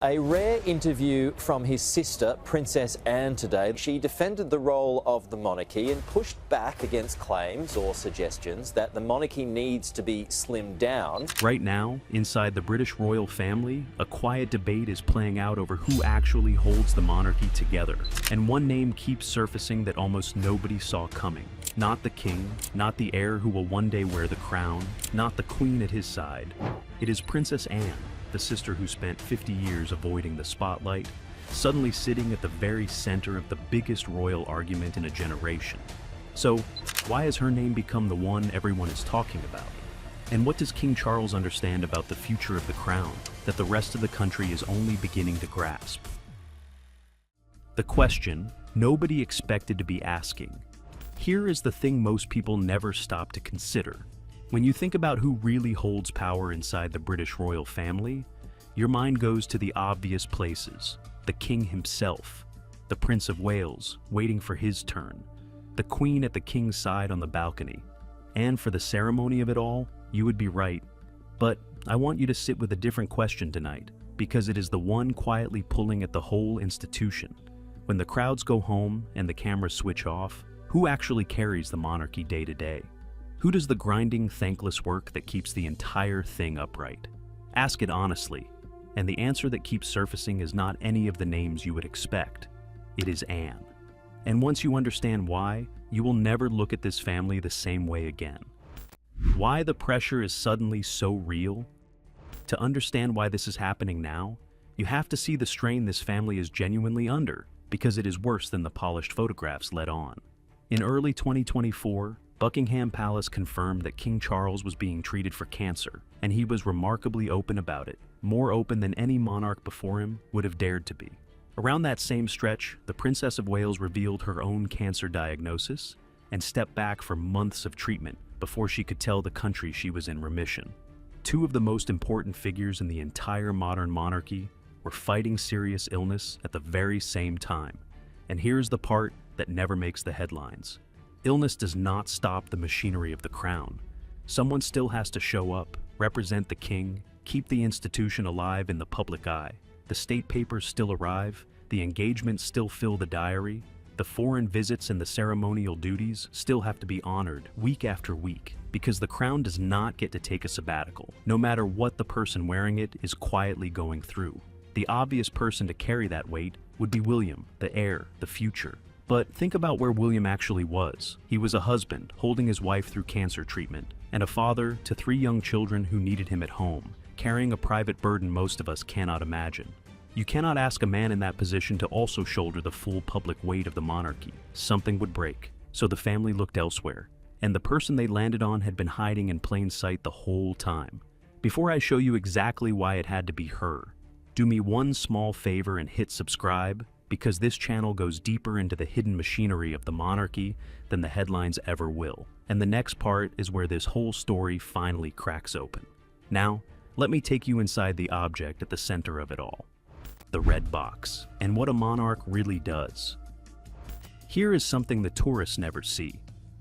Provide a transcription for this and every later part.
A rare interview from his sister, Princess Anne, today. She defended the role of the monarchy and pushed back against claims or suggestions that the monarchy needs to be slimmed down. Right now, inside the British royal family, a quiet debate is playing out over who actually holds the monarchy together. And one name keeps surfacing that almost nobody saw coming. Not the king, not the heir who will one day wear the crown, not the queen at his side. It is Princess Anne, the sister who spent 50 years avoiding the spotlight, suddenly sitting at the very center of the biggest royal argument in a generation. So, why has her name become the one everyone is talking about? And what does King Charles understand about the future of the crown that the rest of the country is only beginning to grasp? The question nobody expected to be asking. Here is the thing most people never stop to consider. When you think about who really holds power inside the British royal family, your mind goes to the obvious places. The king himself, the Prince of Wales waiting for his turn, the queen at the king's side on the balcony. And for the ceremony of it all, you would be right. But I want you to sit with a different question tonight, because it is the one quietly pulling at the whole institution. When the crowds go home and the cameras switch off, who actually carries the monarchy day to day? Who does the grinding, thankless work that keeps the entire thing upright? Ask it honestly, and the answer that keeps surfacing is not any of the names you would expect. It is Anne. And once you understand why, you will never look at this family the same way again. Why the pressure is suddenly so real? To understand why this is happening now, you have to see the strain this family is genuinely under, because it is worse than the polished photographs let on. In early 2024, Buckingham Palace confirmed that King Charles was being treated for cancer, and he was remarkably open about it, more open than any monarch before him would have dared to be. Around that same stretch, the Princess of Wales revealed her own cancer diagnosis and stepped back for months of treatment before she could tell the country she was in remission. Two of the most important figures in the entire modern monarchy were fighting serious illness at the very same time. And here's the part that never makes the headlines. Illness does not stop the machinery of the crown. Someone still has to show up, represent the king, keep the institution alive in the public eye. The state papers still arrive, the engagements still fill the diary, the foreign visits and the ceremonial duties still have to be honored week after week, because the crown does not get to take a sabbatical, no matter what the person wearing it is quietly going through. The obvious person to carry that weight would be William, the heir, the future. But think about where William actually was. He was a husband, holding his wife through cancer treatment, and a father to 3 young children who needed him at home, carrying a private burden most of us cannot imagine. You cannot ask a man in that position to also shoulder the full public weight of the monarchy. Something would break, so the family looked elsewhere, and the person they landed on had been hiding in plain sight the whole time. Before I show you exactly why it had to be her, do me one small favor and hit subscribe, because this channel goes deeper into the hidden machinery of the monarchy than the headlines ever will. And the next part is where this whole story finally cracks open. Now, let me take you inside the object at the center of it all. The red box, and what a monarch really does. Here is something the tourists never see.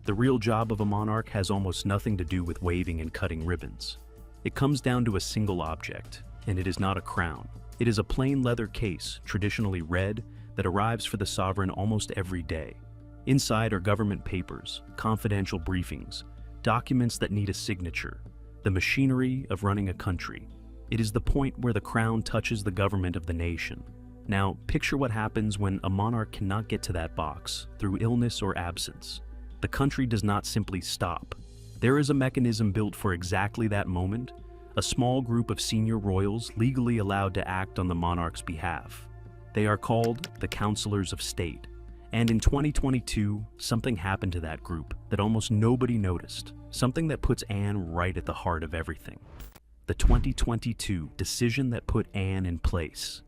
The real job of a monarch has almost nothing to do with waving and cutting ribbons. It comes down to a single object, and it is not a crown. It is a plain leather case, traditionally red, that arrives for the sovereign almost every day. Inside are government papers, confidential briefings, documents that need a signature, the machinery of running a country. It is the point where the crown touches the government of the nation. Now, picture what happens when a monarch cannot get to that box through illness or absence. The country does not simply stop. There is a mechanism built for exactly that moment, a small group of senior royals legally allowed to act on the monarch's behalf. They are called the Counselors of State. And in 2022, something happened to that group that almost nobody noticed, something that puts Anne right at the heart of everything. The 2022 decision that put Anne in place.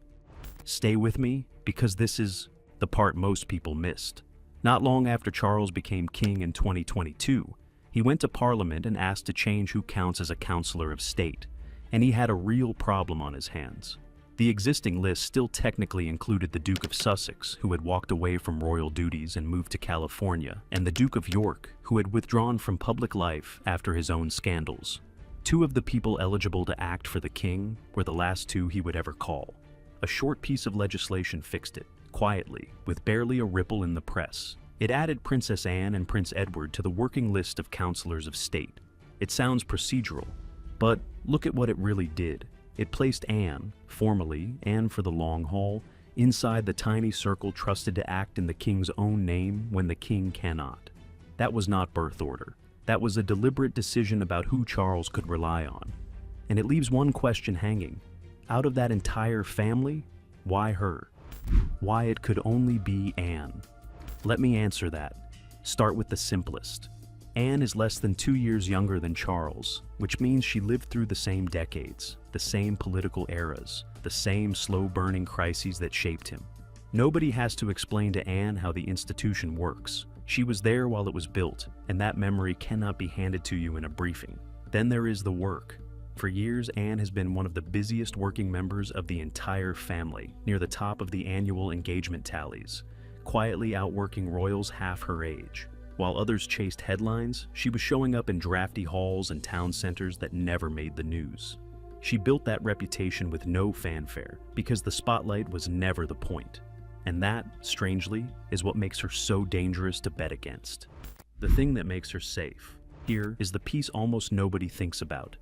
Stay with me, because this is the part most people missed. Not long after Charles became king in 2022, he went to Parliament and asked to change who counts as a Counselor of State, and he had a real problem on his hands. The existing list still technically included the Duke of Sussex, who had walked away from royal duties and moved to California, and the Duke of York, who had withdrawn from public life after his own scandals. Two of the people eligible to act for the king were the last two he would ever call. A short piece of legislation fixed it, quietly, with barely a ripple in the press. It added Princess Anne and Prince Edward to the working list of counselors of state. It sounds procedural, but look at what it really did. It placed Anne, formally and for the long haul, inside the tiny circle trusted to act in the king's own name when the king cannot. That was not birth order. That was a deliberate decision about who Charles could rely on. And it leaves one question hanging. Out of that entire family, why her? Why it could only be Anne? Let me answer that. Start with the simplest. Anne is less than 2 years younger than Charles, which means she lived through the same decades, the same political eras, the same slow-burning crises that shaped him. Nobody has to explain to Anne how the institution works. She was there while it was built, and that memory cannot be handed to you in a briefing. Then there is the work. For years, Anne has been one of the busiest working members of the entire family, near the top of the annual engagement tallies, quietly outworking royals half her age. While others chased headlines, she was showing up in drafty halls and town centers that never made the news. She built that reputation with no fanfare, because the spotlight was never the point. And that, strangely, is what makes her so dangerous to bet against. The thing that makes her safe, here, is the piece almost nobody thinks about,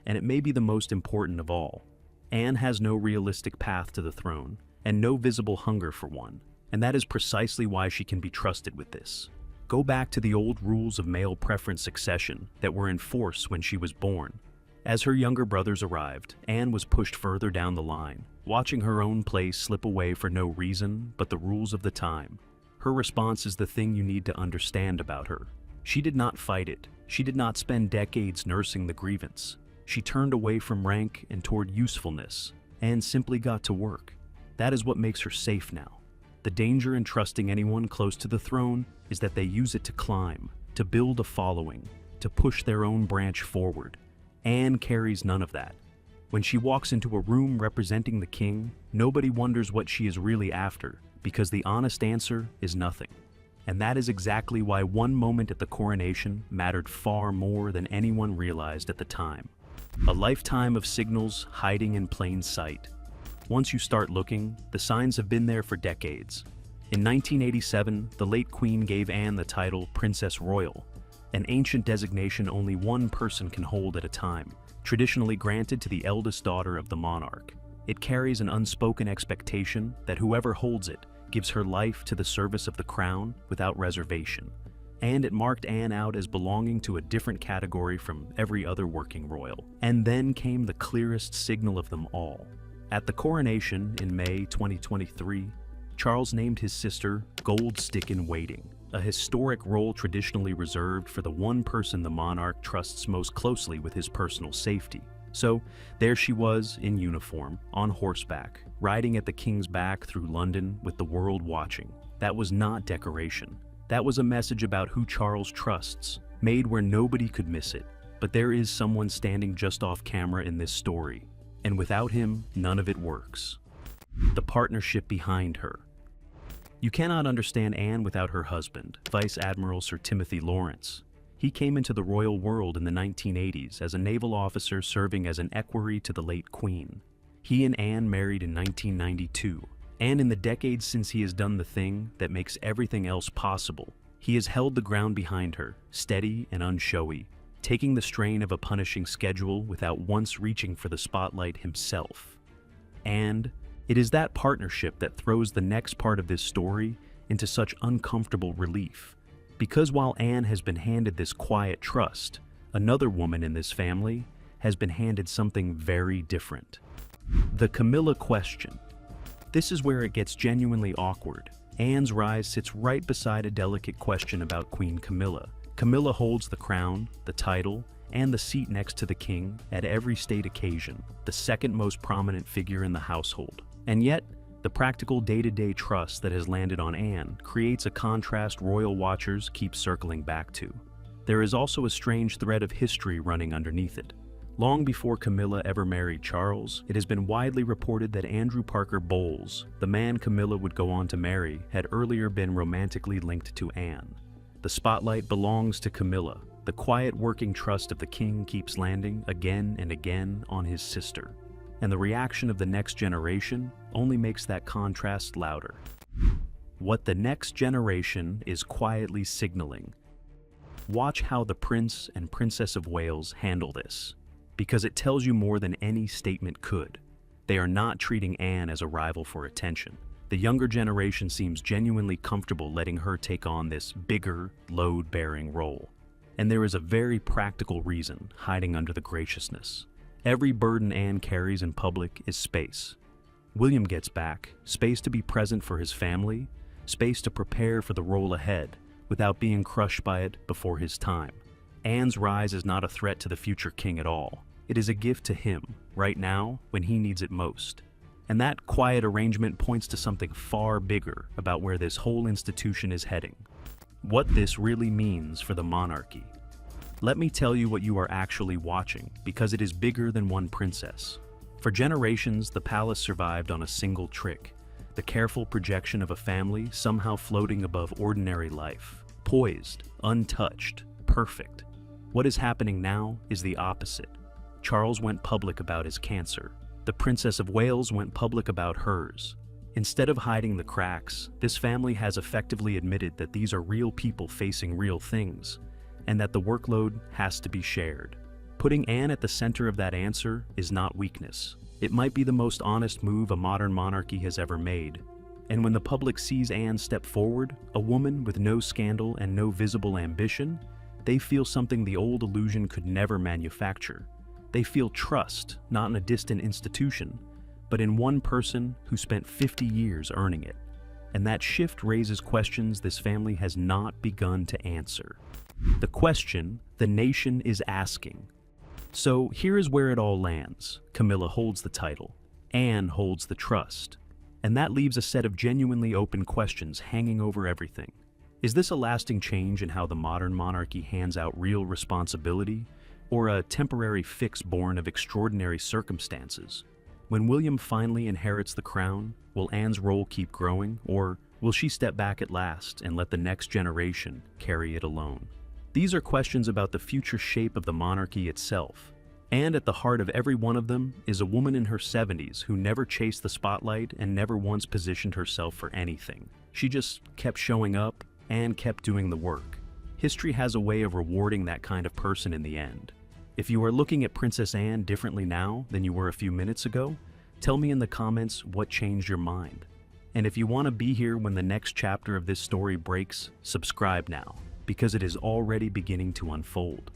and it may be the most important of all. Anne has no realistic path to the throne, and no visible hunger for one, and that is precisely why she can be trusted with this. Go back to the old rules of male preference succession that were in force when she was born. As her younger brothers arrived, Anne was pushed further down the line, watching her own place slip away for no reason but the rules of the time. Her response is the thing you need to understand about her. She did not fight it. She did not spend decades nursing the grievance. She turned away from rank and toward usefulness, and simply got to work. That is what makes her safe now. The danger in trusting anyone close to the throne is that they use it to climb, to build a following, to push their own branch forward. Anne carries none of that. When she walks into a room representing the king, nobody wonders what she is really after, because the honest answer is nothing. And that is exactly why one moment at the coronation mattered far more than anyone realized at the time. A lifetime of signals hiding in plain sight. Once you start looking, the signs have been there for decades. In 1987, the late Queen gave Anne the title Princess Royal, an ancient designation only one person can hold at a time, traditionally granted to the eldest daughter of the monarch. It carries an unspoken expectation that whoever holds it gives her life to the service of the crown without reservation. And it marked Anne out as belonging to a different category from every other working royal. And then came the clearest signal of them all. At the coronation in May 2023, Charles named his sister Gold Stick in Waiting, a historic role traditionally reserved for the one person the monarch trusts most closely with his personal safety. So there she was in uniform, on horseback, riding at the king's back through London with the world watching. That was not decoration. That was a message about who Charles trusts, made where nobody could miss it. But there is someone standing just off camera in this story, and without him, none of it works. The partnership behind her. You cannot understand Anne without her husband, Vice Admiral Sir Timothy Lawrence. He came into the royal world in the 1980s as a naval officer serving as an equerry to the late Queen. He and Anne married in 1992, and in the decades since he has done the thing that makes everything else possible, he has held the ground behind her, steady and unshowy, taking the strain of a punishing schedule without once reaching for the spotlight himself. And it is that partnership that throws the next part of this story into such uncomfortable relief. Because while Anne has been handed this quiet trust, another woman in this family has been handed something very different. The Camilla question. This is where it gets genuinely awkward. Anne's rise sits right beside a delicate question about Queen Camilla. Camilla holds the crown, the title, and the seat next to the king at every state occasion, the second most prominent figure in the household. And yet, the practical day-to-day trust that has landed on Anne creates a contrast royal watchers keep circling back to. There is also a strange thread of history running underneath it. Long before Camilla ever married Charles, it has been widely reported that Andrew Parker Bowles, the man Camilla would go on to marry, had earlier been romantically linked to Anne. The spotlight belongs to Camilla. The quiet working trust of the king keeps landing again and again on his sister. and the reaction of the next generation only makes that contrast louder. What the next generation is quietly signaling. Watch how the Prince and Princess of Wales handle this, because it tells you more than any statement could. They are not treating Anne as a rival for attention. The younger generation seems genuinely comfortable letting her take on this bigger, load-bearing role. And there is a very practical reason hiding under the graciousness. Every burden Anne carries in public is space. William gets back space to be present for his family, space to prepare for the role ahead without being crushed by it before his time. Anne's rise is not a threat to the future king at all. It is a gift to him, right now, when he needs it most. And that quiet arrangement points to something far bigger about where this whole institution is heading. What this really means for the monarchy. Let me tell you what you are actually watching, because it is bigger than one princess. For generations, the palace survived on a single trick, the careful projection of a family somehow floating above ordinary life, poised, untouched, perfect. What is happening now is the opposite. Charles went public about his cancer. The Princess of Wales went public about hers. Instead of hiding the cracks, this family has effectively admitted that these are real people facing real things, and that the workload has to be shared. Putting Anne at the center of that answer is not weakness. It might be the most honest move a modern monarchy has ever made. And when the public sees Anne step forward, a woman with no scandal and no visible ambition, they feel something the old illusion could never manufacture. They feel trust, not in a distant institution, but in one person who spent 50 years earning it. And that shift raises questions this family has not begun to answer. The question the nation is asking. So here is where it all lands. Camilla holds the title. Anne holds the trust. And that leaves a set of genuinely open questions hanging over everything. Is this a lasting change in how the modern monarchy hands out real responsibility, or a temporary fix born of extraordinary circumstances? When William finally inherits the crown, will Anne's role keep growing, or will she step back at last and let the next generation carry it alone? These are questions about the future shape of the monarchy itself. And at the heart of every one of them is a woman in her 70s who never chased the spotlight and never once positioned herself for anything. She just kept showing up and kept doing the work. History has a way of rewarding that kind of person in the end. If you are looking at Princess Anne differently now than you were a few minutes ago, tell me in the comments what changed your mind. And if you want to be here when the next chapter of this story breaks, subscribe now, because it is already beginning to unfold.